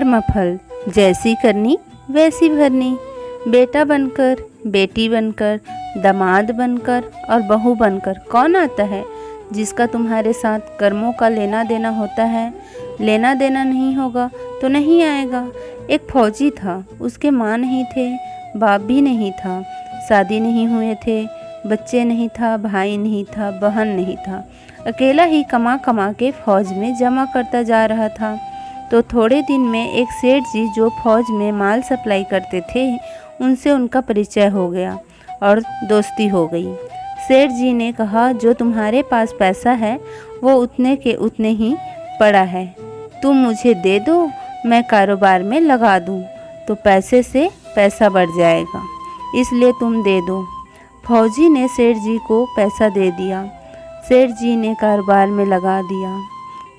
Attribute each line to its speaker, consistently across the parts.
Speaker 1: कर्मफल जैसी करनी वैसी भरनी। बेटा बनकर, बेटी बनकर, दामाद बनकर और बहू बनकर कौन आता है जिसका तुम्हारे साथ कर्मों का लेना देना होता है। लेना देना नहीं होगा तो नहीं आएगा। एक फौजी था, उसके माँ नहीं थे, बाप भी नहीं था, शादी नहीं हुए थे, बच्चे नहीं था, भाई नहीं था, बहन नहीं था। अकेला ही कमा कमा के फौज में जमा करता जा रहा था। तो थोड़े दिन में एक सेठ जी जो फौज में माल सप्लाई करते थे, उनसे उनका परिचय हो गया और दोस्ती हो गई। सेठ जी ने कहा, जो तुम्हारे पास पैसा है वो उतने के उतने ही पड़ा है, तुम मुझे दे दो, मैं कारोबार में लगा दूं तो पैसे से पैसा बढ़ जाएगा, इसलिए तुम दे दो। फौजी ने सेठ जी को पैसा दे दिया। सेठ जी ने कारोबार में लगा दिया।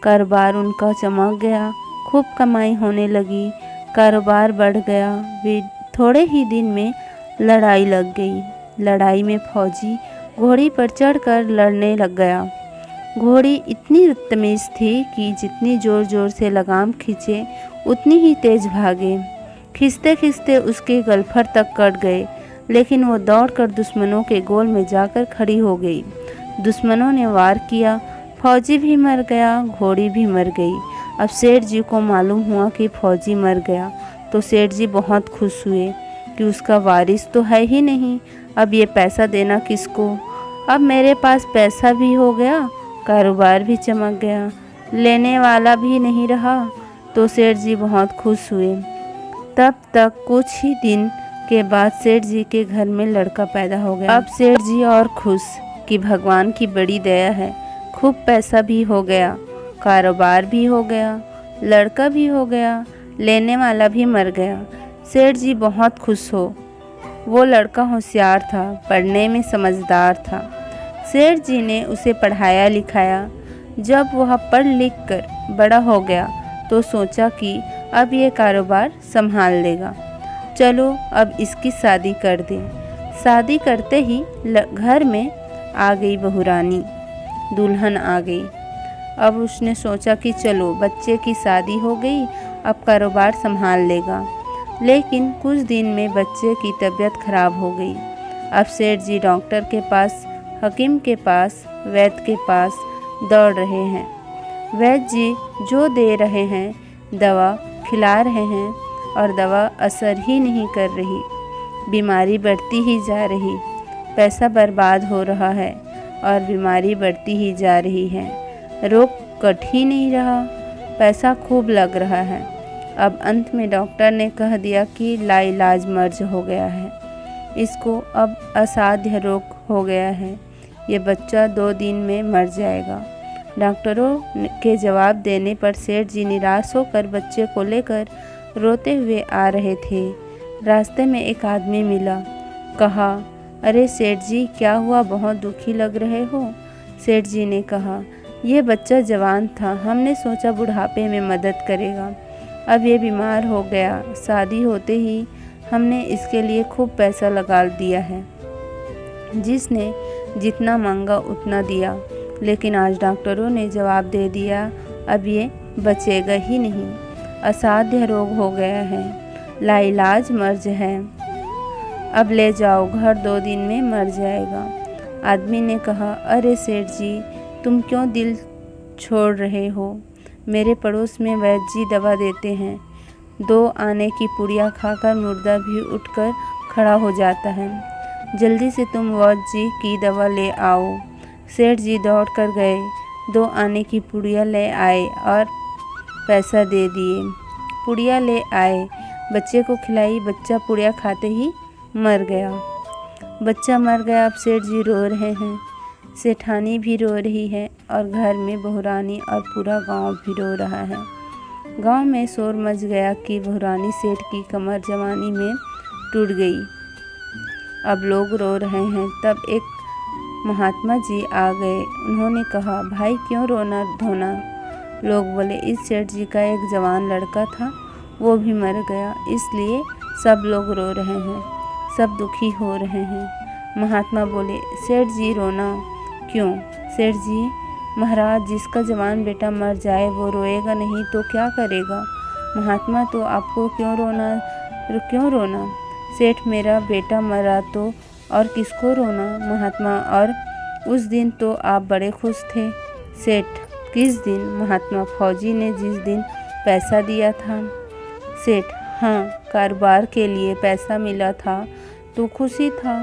Speaker 1: कारोबार उनका चमक गया, खूब कमाई होने लगी, कारोबार बढ़ गया। वे थोड़े ही दिन में लड़ाई लग गई। लड़ाई में फौजी घोड़ी पर चढ़कर लड़ने लग गया। घोड़ी इतनी तेज थी कि जितनी ज़ोर ज़ोर से लगाम खींचे उतनी ही तेज भागे। खींचते खींचते उसके गलफर तक कट गए, लेकिन वो दौड़कर दुश्मनों के गोल में जाकर खड़ी हो गई। दुश्मनों ने वार किया, फौजी भी मर गया, घोड़ी भी मर गई। अब सेठ जी को मालूम हुआ कि फौजी मर गया तो सेठ जी बहुत खुश हुए कि उसका वारिस तो है ही नहीं, अब ये पैसा देना किसको। अब मेरे पास पैसा भी हो गया, कारोबार भी चमक गया, लेने वाला भी नहीं रहा। तो सेठ जी बहुत खुश हुए। तब तक कुछ ही दिन के बाद सेठ जी के घर में लड़का पैदा हो गया। अब सेठ जी और खुश कि भगवान की बड़ी दया है, खूब पैसा भी हो गया, कारोबार भी हो गया, लड़का भी हो गया, लेने वाला भी मर गया। सेठ जी बहुत खुश हो। वो लड़का होशियार था, पढ़ने में समझदार था। सेठ जी ने उसे पढ़ाया लिखाया। जब वह पढ़ लिख कर बड़ा हो गया तो सोचा कि अब ये कारोबार संभाल लेगा, चलो अब इसकी शादी कर दें। शादी करते ही घर में आ गई बहुरानी, दुल्हन आ गई। अब उसने सोचा कि चलो बच्चे की शादी हो गई, अब कारोबार संभाल लेगा। लेकिन कुछ दिन में बच्चे की तबीयत खराब हो गई। अब सेठ जी डॉक्टर के पास, हकीम के पास, वैद्य के पास दौड़ रहे हैं। वैद्य जी जो दे रहे हैं, दवा खिला रहे हैं और दवा असर ही नहीं कर रही, बीमारी बढ़ती ही जा रही, पैसा बर्बाद हो रहा है और बीमारी बढ़ती ही जा रही है। रोग कट ही नहीं रहा, पैसा खूब लग रहा है। अब अंत में डॉक्टर ने कह दिया कि लाइलाज मर्ज हो गया है, इसको अब असाध्य रोग हो गया है, ये बच्चा 2 दिन में मर जाएगा। डॉक्टरों के जवाब देने पर सेठ जी निराश होकर बच्चे को लेकर रोते हुए आ रहे थे। रास्ते में एक आदमी मिला, कहा, अरे सेठ जी क्या हुआ, बहुत दुखी लग रहे हो। सेठ जी ने कहा, यह बच्चा जवान था, हमने सोचा बुढ़ापे में मदद करेगा, अब ये बीमार हो गया, शादी होते ही हमने इसके लिए खूब पैसा लगा दिया है, जिसने जितना मांगा उतना दिया, लेकिन आज डॉक्टरों ने जवाब दे दिया अब ये बचेगा ही नहीं, असाध्य रोग हो गया है, लाइलाज मर्ज है, अब ले जाओ घर, 2 दिन में मर जाएगा। आदमी ने कहा, अरे सेठ जी तुम क्यों दिल छोड़ रहे हो, मेरे पड़ोस में वैद्य जी दवा देते हैं, 2 आने की पुड़िया खाकर मुर्दा भी उठकर खड़ा हो जाता है, जल्दी से तुम वैद्य जी की दवा ले आओ। सेठ जी दौड़ कर गए, 2 आने की पुड़िया ले आए और पैसा दे दिए। पुड़िया ले आए, बच्चे को खिलाई, बच्चा पुड़िया खाते ही मर गया। बच्चा मर गया। अब सेठ जी रो रहे हैं, सेठानी भी रो रही है और घर में बहुरानी और पूरा गांव भी रो रहा है। गांव में शोर मच गया कि बहुरानी सेठ की कमर जवानी में टूट गई। अब लोग रो रहे हैं। तब एक महात्मा जी आ गए, उन्होंने कहा, भाई क्यों रोना धोना। लोग बोले, इस सेठ जी का एक जवान लड़का था, वो भी मर गया, इसलिए सब लोग रो रहे हैं, सब दुखी हो रहे हैं। महात्मा बोले, सेठ जी रोना क्यों। सेठ जी, महाराज जिसका जवान बेटा मर जाए वो रोएगा नहीं तो क्या करेगा, महात्मा तो आपको क्यों रोना? सेठ मेरा बेटा मरा तो और किसको रोना? महात्मा और उस दिन तो आप बड़े खुश थे। सेठ किस दिन? महात्मा फौजी ने जिस दिन पैसा दिया था। सेठ हाँ, कारोबार के लिए पैसा मिला था तो खुशी था।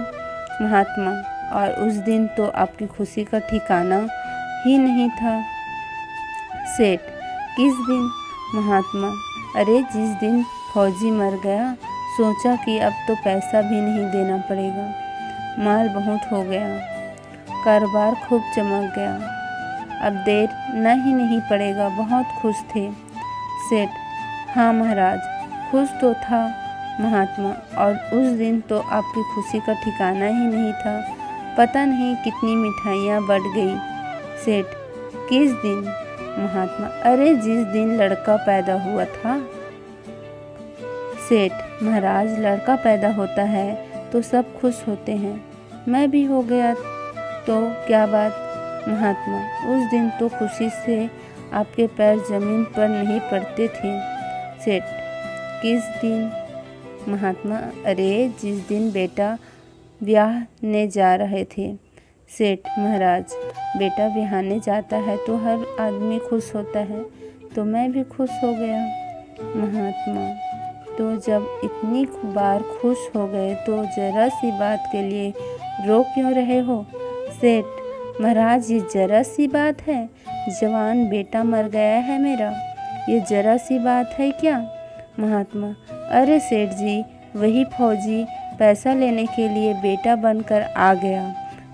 Speaker 1: महात्मा और उस दिन तो आपकी खुशी का ठिकाना ही नहीं था। सेठ किस दिन? महात्मा अरे जिस दिन फौजी मर गया, सोचा कि अब तो पैसा भी नहीं देना पड़ेगा, माल बहुत हो गया, कारोबार खूब चमक गया, अब देर नहीं पड़ेगा, बहुत खुश थे। सेठ हाँ महाराज, खुश तो था। महात्मा और उस दिन तो आपकी खुशी का ठिकाना ही नहीं था, पता नहीं कितनी मिठाइयाँ बढ़ गई। सेठ किस दिन? महात्मा अरे जिस दिन लड़का पैदा हुआ था। सेठ महाराज लड़का पैदा होता है तो सब खुश होते हैं, मैं भी हो गया तो क्या बात? महात्मा उस दिन तो खुशी से आपके पैर जमीन पर नहीं पड़ते थे। सेठ किस दिन? महात्मा अरे जिस दिन बेटा ब्याहने जा रहे थे। सेठ महाराज बेटा ब्याहने जाता है तो हर आदमी खुश होता है, तो मैं भी खुश हो गया। महात्मा तो जब इतनी बार खुश हो गए तो जरा सी बात के लिए रो क्यों रहे हो? सेठ महाराज ये जरा सी बात है, जवान बेटा मर गया है मेरा, ये जरा सी बात है क्या? महात्मा अरे सेठ जी वही फौजी पैसा लेने के लिए बेटा बनकर आ गया,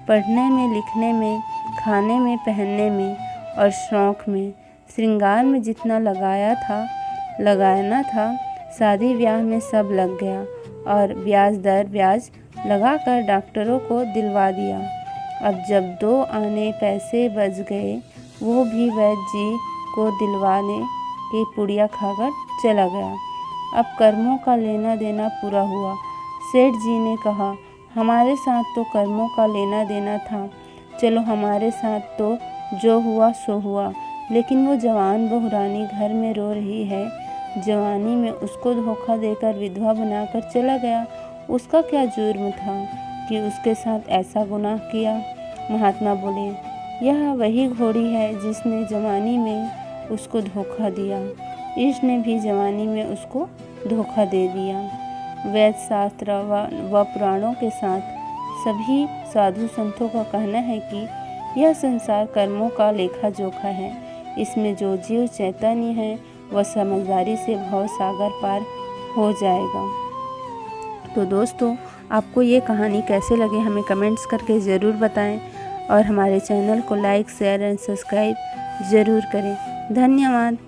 Speaker 1: पढ़ने में, लिखने में, खाने में, पहनने में और शौक में, श्रृंगार में जितना लगाना था शादी ब्याह में सब लग गया और ब्याज दर ब्याज लगाकर डॉक्टरों को दिलवा दिया। अब जब 2 आने पैसे बच गए वो भी वैद्य जी को दिलवाने की पुड़िया खाकर चला गया। अब कर्मों का लेना देना पूरा हुआ। सेठ जी ने कहा हमारे साथ तो कर्मों का लेना देना था, चलो हमारे साथ तो जो हुआ सो हुआ, लेकिन वो जवान बहुरानी घर में रो रही है, जवानी में उसको धोखा देकर विधवा बनाकर चला गया, उसका क्या जुर्म था कि उसके साथ ऐसा गुनाह किया? महात्मा बोले यह वही घोड़ी है जिसने जवानी में उसको धोखा दिया, इसने भी जवानी में उसको धोखा दे दिया। वैद्य शास्त्र व पुराणों के साथ सभी साधु संतों का कहना है कि यह संसार कर्मों का लेखा जोखा है, इसमें जो जीव चैतन्य है वह समझदारी से भव सागर पार हो जाएगा। तो दोस्तों आपको ये कहानी कैसे लगे हमें कमेंट्स करके ज़रूर बताएं और हमारे चैनल को लाइक, शेयर एंड सब्सक्राइब ज़रूर करें। धन्यवाद।